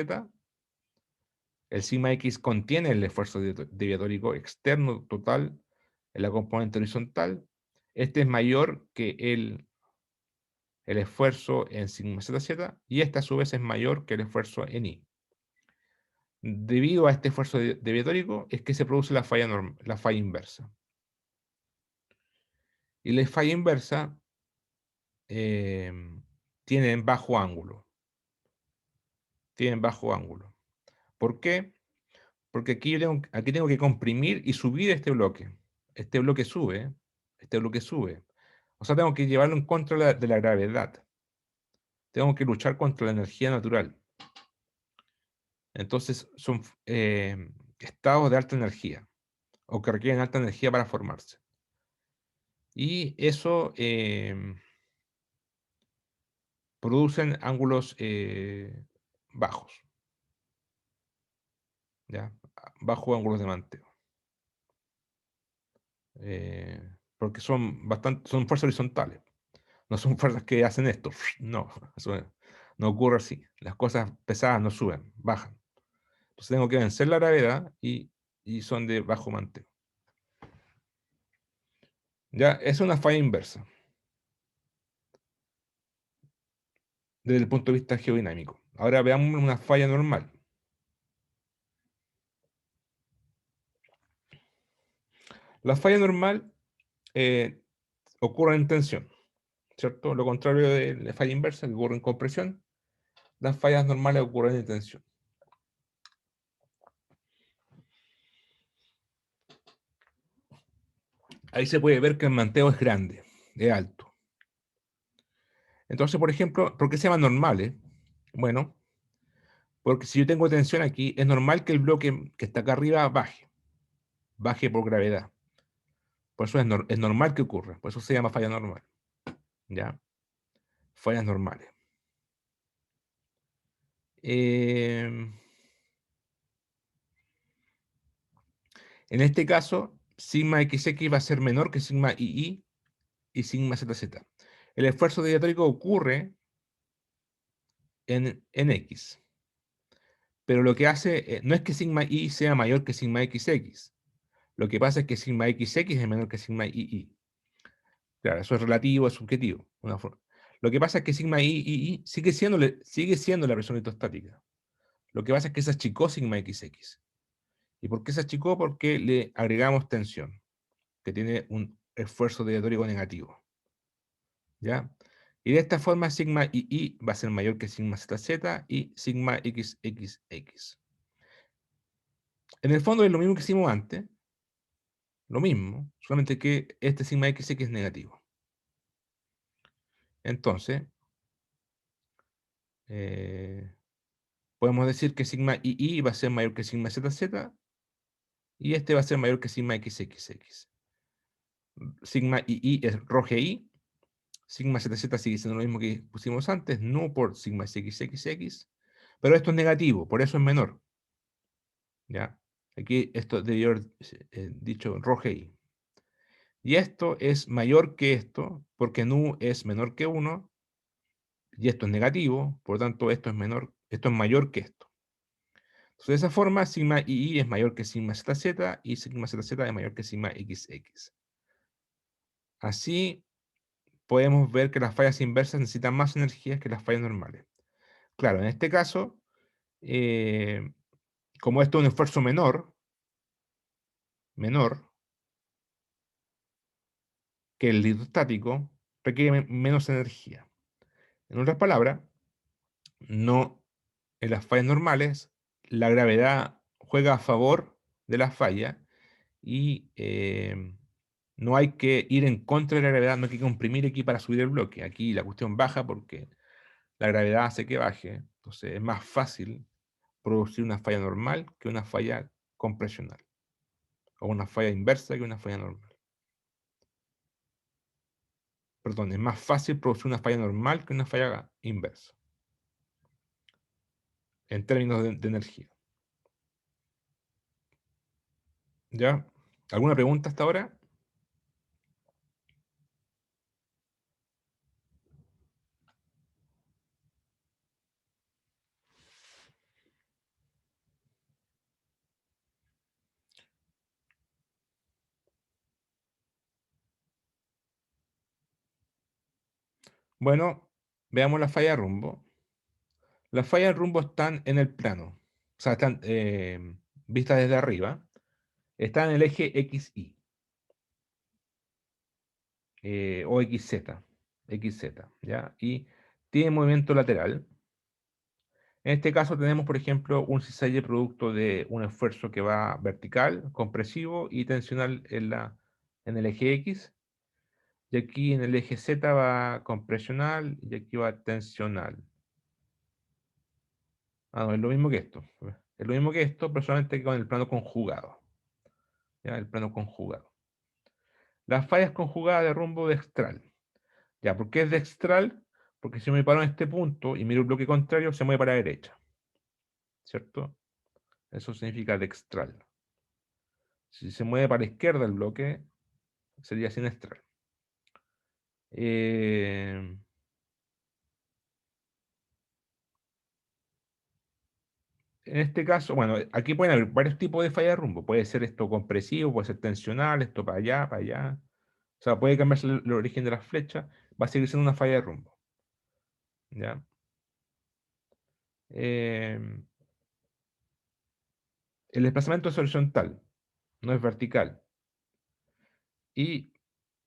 El sigma X contiene el esfuerzo deviatórico externo total en la componente horizontal. Este es mayor que el esfuerzo en sigma ZZ, y este a su vez es mayor que el esfuerzo en I. Debido a este esfuerzo deviatórico es que se produce la falla inversa. Y la falla inversa tiene bajo ángulo. Tienen bajo ángulo. ¿Por qué? Porque aquí tengo que comprimir y subir este bloque. Este bloque sube. Este bloque sube. O sea, tengo que llevarlo en contra de la gravedad. Tengo que luchar contra la energía natural. Entonces, son estados de alta energía, o que requieren alta energía para formarse. Y eso producen ángulos bajos. ¿Ya? Bajo ángulos de manteo. Porque son fuerzas horizontales. No son fuerzas que hacen esto. No, eso no ocurre así. Las cosas pesadas no suben, bajan. Entonces tengo que vencer la gravedad y son de bajo manteo. Ya, es una falla inversa. Desde el punto de vista geodinámico. Ahora veamos una falla normal. La falla normal ocurre en tensión, ¿cierto? Lo contrario de la falla inversa, que ocurre en compresión, las fallas normales ocurren en tensión. Ahí se puede ver que el manteo es grande, es alto. Entonces, por ejemplo, ¿por qué se llama normales? Bueno, porque si yo tengo tensión aquí, es normal que el bloque que está acá arriba baje por gravedad. Por eso es normal que ocurra, por eso se llama falla normal. ¿Ya? Fallas normales. En este caso, sigma XX va a ser menor que sigma II y sigma ZZ. El esfuerzo diatórico ocurre en X. Pero lo que hace, no es que sigma I sea mayor que sigma XX. Lo que pasa es que sigma XX es menor que sigma II. Claro, eso es relativo, es subjetivo. Lo que pasa es que sigma II sigue siendo la presión hidrostática. Lo que pasa es que se achicó sigma XX. ¿Y por qué se achicó? Porque le agregamos tensión, que tiene un esfuerzo diatórico negativo. ¿Ya? Y de esta forma sigma II va a ser mayor que sigma ZZ y sigma XXX. En el fondo es lo mismo que hicimos antes, lo mismo, solamente que este sigma XX es negativo. Entonces, podemos decir que sigma II va a ser mayor que sigma ZZ y este va a ser mayor que sigma XXX. Sigma II es rho GI, sigma ZZ sigue siendo lo mismo que pusimos antes, no por sigma XXX, pero esto es negativo, por eso es menor. ¿Ya? Aquí esto debió haber dicho rho GI. Y esto es mayor que esto, porque nu es menor que 1, y esto es negativo, por lo tanto esto es mayor que esto. Entonces, de esa forma, sigma II es mayor que sigma ZZ y sigma ZZ es mayor que sigma XX. Así podemos ver que las fallas inversas necesitan más energías que las fallas normales. Claro, en este caso, como esto es un esfuerzo menor que el hidrostático, requiere menos energía. En otras palabras, no, en las fallas normales, la gravedad juega a favor de la falla y no hay que ir en contra de la gravedad, no hay que comprimir aquí para subir el bloque. Aquí la cuestión baja porque la gravedad hace que baje. Entonces es más fácil producir una falla normal que una falla compresional. O una falla inversa que una falla normal. Perdón, es más fácil producir una falla normal que una falla inversa. En términos de energía. ¿Ya? ¿Alguna pregunta hasta ahora? Bueno, veamos la falla de rumbo. Las fallas de rumbo están en el plano. O sea, están vistas desde arriba. Están en el eje XY. O XZ. XZ, ¿ya? Y tiene movimiento lateral. En este caso tenemos, por ejemplo, un cisalle producto de un esfuerzo que va vertical, compresivo y tensional en el eje X. Y aquí en el eje Z va compresional y aquí va tensional. Ah, no, es lo mismo que esto. Es lo mismo que esto, pero solamente con el plano conjugado. ¿Ya? El plano conjugado. Las fallas conjugadas de rumbo dextral. ¿Ya? ¿Por qué es dextral? Porque si me paro en este punto y miro el bloque contrario, se mueve para la derecha. ¿Cierto? Eso significa dextral. Si se mueve para la izquierda el bloque, sería sinestral. En este caso, bueno, aquí pueden haber varios tipos de falla de rumbo. Puede ser esto compresivo, puede ser tensional, esto para allá, para allá. O sea, puede cambiarse el origen de las flechas. Va a seguir siendo una falla de rumbo. ¿Ya? El desplazamiento es horizontal, no es vertical. Y,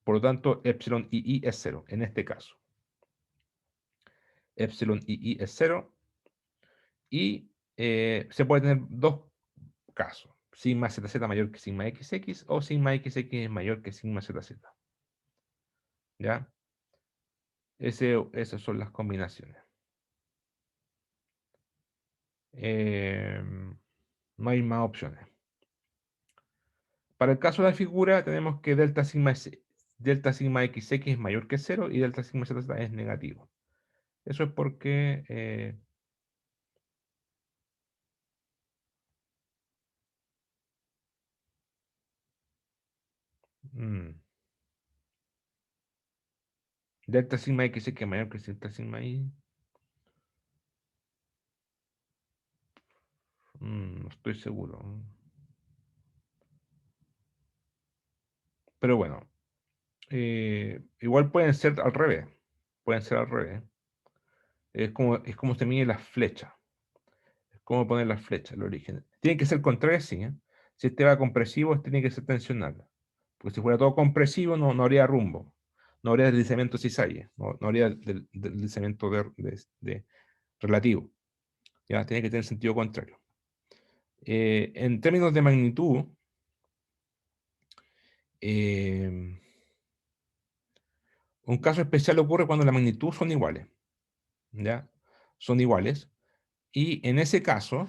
por lo tanto, epsilon II es 0, en este caso. Epsilon II es 0. Y se puede tener dos casos. Sigma ZZ mayor que sigma XX o sigma XX mayor que sigma ZZ. ¿Ya? Esas son las combinaciones. No hay más opciones. Para el caso de la figura tenemos que delta sigma XX es mayor que 0 y delta sigma ZZ es negativo. Eso es porque delta sigma XX es mayor que delta sigma Y. No estoy seguro. Pero bueno, igual pueden ser al revés. Pueden ser al revés. Es como se mide las flechas. Es como poner las flechas, el origen. Tiene que ser contrario, sí. Si este va compresivo, este tiene que ser tensional. Porque si fuera todo compresivo, no habría rumbo. No habría deslizamiento cisalle. No habría deslizamiento de relativo. Ya tiene que tener sentido contrario. En términos de magnitud, un caso especial ocurre cuando la magnitud son iguales. ¿Ya? Son iguales. Y en ese caso,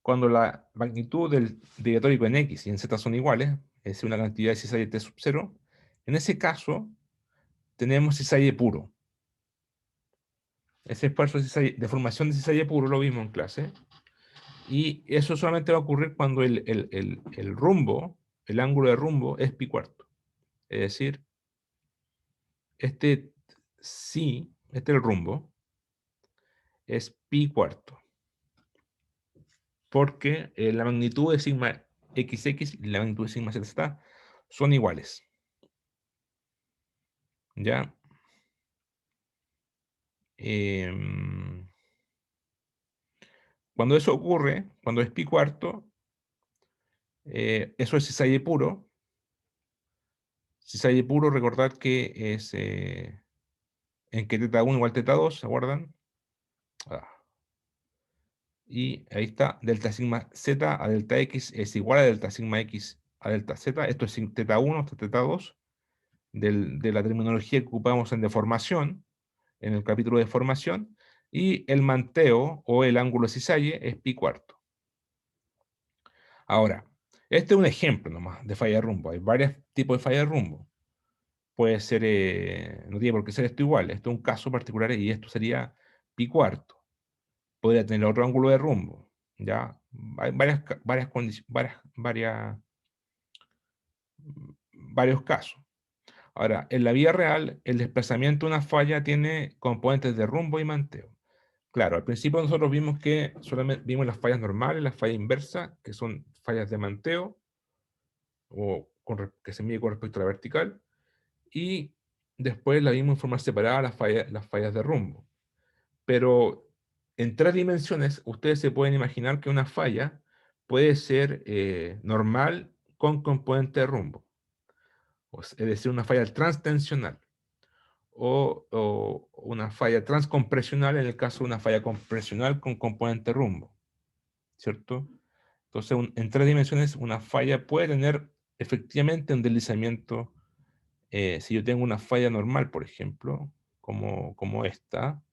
cuando la magnitud del diatórico en X y en Z son iguales, es decir, una cantidad de cisalle T sub 0, en ese caso tenemos cisalle puro. Ese esfuerzo de formación de cisalle puro lo vimos en clase. Y eso solamente va a ocurrir cuando el rumbo, el ángulo de rumbo es pi cuarto. Es decir, este es el rumbo, es pi cuarto. Porque la magnitud de sigma XX y la magnitud de sigma ZZ son iguales. ¿Ya? Cuando eso ocurre, cuando es pi cuarto, eso es cisalle puro. Cisalle puro, recordad que es en que θ1 igual θ2, ¿se acuerdan? Y ahí está, delta sigma z a delta x es igual a delta sigma x a delta z. Esto es θ1 hasta θ2 de la terminología que ocupamos en deformación, en el capítulo de formación, y el manteo o el ángulo cisalle es pi cuarto. Ahora, este es un ejemplo nomás de falla de rumbo. Hay varios tipos de falla de rumbo. Puede ser, no tiene por qué ser esto igual. Esto es un caso particular y esto sería pi cuarto. Podría tener otro ángulo de rumbo. ¿Ya? Hay varios casos. Ahora, en la vida real, el desplazamiento de una falla tiene componentes de rumbo y manteo. Claro, al principio nosotros vimos que solamente vimos las fallas normales, las fallas inversas, que son fallas de manteo, que se mide con respecto a la vertical, y después la vimos en forma separada las fallas de rumbo. Pero en 3 dimensiones, ustedes se pueden imaginar que una falla puede ser normal con componente de rumbo. Es decir, una falla transtensional. O una falla transcompresional en el caso de una falla compresional con componente rumbo. ¿Cierto? Entonces, en 3 dimensiones, una falla puede tener efectivamente un deslizamiento. Si yo tengo una falla normal, por ejemplo, como esta,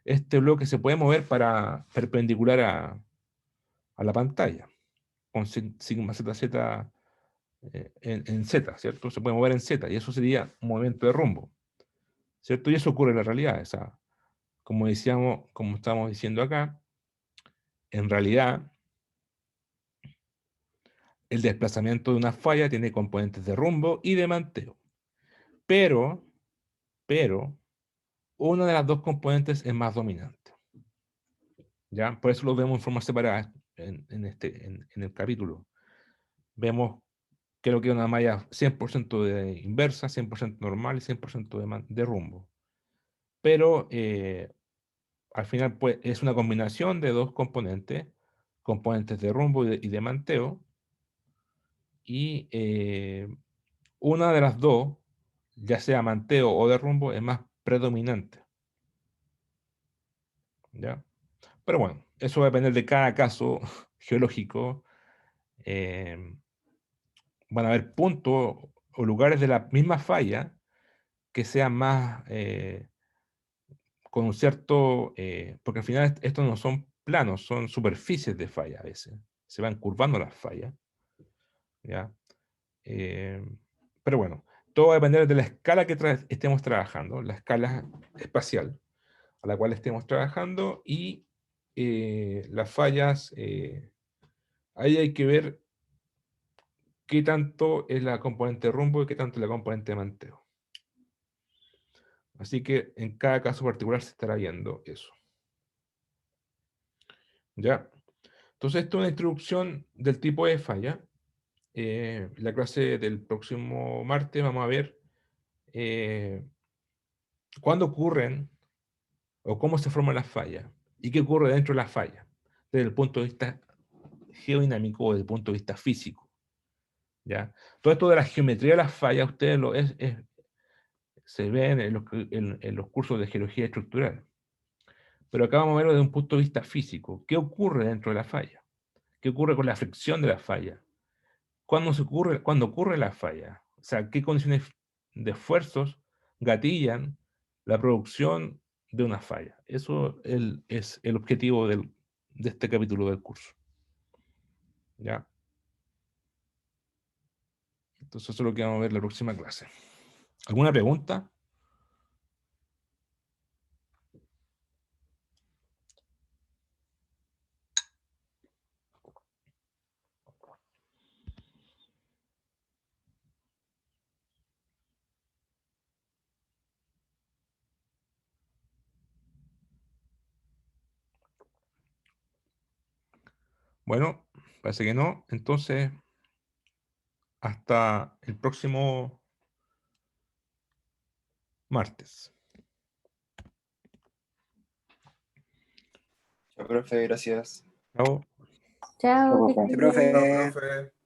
este bloque se puede mover para perpendicular a la pantalla, con sigma ZZ en Z, ¿cierto? Se puede mover en Z, y eso sería un movimiento de rumbo, ¿cierto? Y eso ocurre en la realidad. Como decíamos, como estamos diciendo acá, en realidad, el desplazamiento de una falla tiene componentes de rumbo y de manteo. Pero, una de las dos componentes es más dominante. ¿Ya? Por eso lo vemos en forma separada en el capítulo. Vemos que lo que es una malla 100% de inversa, 100% normal y 100% de rumbo. Pero al final pues, es una combinación de dos componentes de rumbo y de manteo, y una de las dos, ya sea manteo o de rumbo, es más predominante. ¿Ya? Pero bueno, eso va a depender de cada caso geológico. Van a haber puntos o lugares de la misma falla que sean más con un cierto, porque al final estos no son planos, son superficies de falla a veces. Se van curvando las fallas. ¿Ya? Eh, pero bueno, todo va a depender de la escala que estemos trabajando, la escala espacial a la cual estemos trabajando, y las fallas, ahí hay que ver qué tanto es la componente rumbo y qué tanto es la componente manteo. Así que en cada caso particular se estará viendo eso. ¿Ya? Entonces, esto es una introducción del tipo de falla. La clase del próximo martes vamos a ver cuándo ocurren o cómo se forman las fallas y qué ocurre dentro de las fallas desde el punto de vista geodinámico o desde el punto de vista físico. ¿Ya? Todo esto de la geometría de las fallas, ustedes se ven en los cursos de geología estructural. Pero acá vamos a verlo desde un punto de vista físico. ¿Qué ocurre dentro de la falla? ¿Qué ocurre con la fricción de la falla? ¿Cuándo ocurre la falla? O sea, ¿qué condiciones de esfuerzos gatillan la producción de una falla? Eso es el objetivo de este capítulo del curso. ¿Ya? Entonces eso es lo que vamos a ver en la próxima clase. ¿Alguna pregunta? Bueno, parece que no. Entonces, hasta el próximo martes. Chao, profe, gracias. Chao. Chao, que Sí, estés bien. profe. Profe.